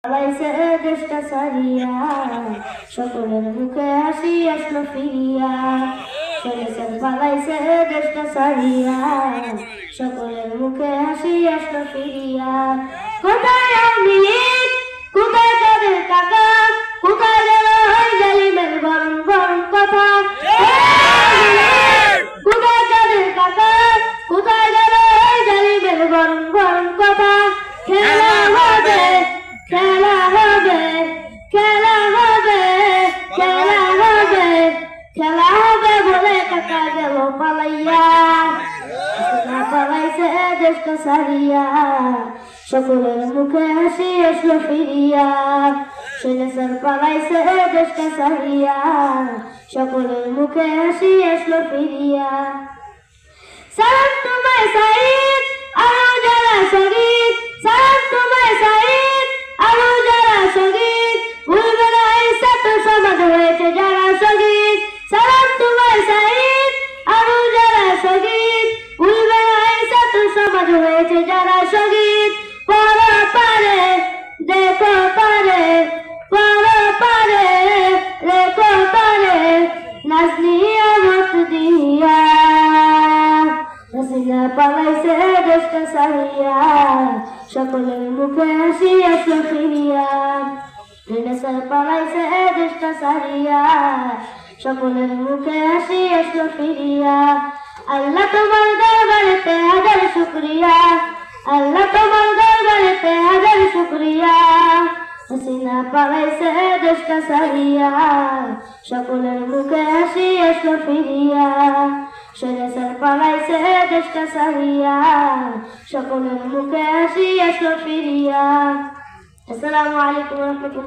পালাইছে দেশটা ছাড়িয়া, সকলের মুখে হাসি আসলো ফিরিয়া। চলেছেন পালাইছে দেশটা ছাড়িয়া, সকলের মুখে হাসি আসলো ফিরিয়া। কোথায় আওয়ামী লীগ, কোথায় তাদের টাকা, কোথায় গেল ওই জালিমের গরম গরম কথা। কোথায় তাদের টাকা, কোথায় গেল ওই জালিমের গরম গরম কথা। খেলা হবে, খেলা হবে, খেলা হবে, খেলা হবে, খেলা হবে বলে টাকা গেল পালাইয়া। পালাইছে দেশটা ছাড়িয়া, সকলের মুখে হাসি আসলো ফিরিয়া। শুনেছেন পালাইছে দেশটা ছাড়িয়া, সকলের মুখে হাসি আসলো ফিরিয়া। সালাম তোমায় সাইদ, আরো যারা শহীদ, সালাম তোমায় সাইদ, আরো যারা শহীদ, ভুলবে না এই ছাত্র সমাজ হয়েছে যারা শহীদ। সালাম তোমায় সাইদ, আরো যারা শহীদ, ভুলবে না এই ছাত্র সমাজ হয়েছে যারা শহীদ। পড়ো পারে, দেখো পারে, পড়ো পারে, দেখো পারে, নাজনিয়া মত দিয়া। হাসিনা পালাইছে দেশটা ছাড়িয়া, সকলের মুখে হাসি আসলো ফিরিয়া। হাসিনা পালাইছে দেশটা ছাড়িয়া, সকলের মুখে হাসি আসলো ফিরিয়া। আল্লাহ তোমার দরবারেতে হাজার শুকরিয়া, আল্লাহ তোমার দরবারেতে হাজার শুকরিয়া। হাসিনা পালাইছে দেশটা ছাড়িয়া, সকলের মুখে হাসি আসলো ফিরিয়া। শুনেছেন পালাইছে দেশটা ছাড়িয়া, সকলের মুখে হাসি আসলো ফিরিয়া। আসসালামু আলাইকুম ওয়া রাহমাতুল্লাহ।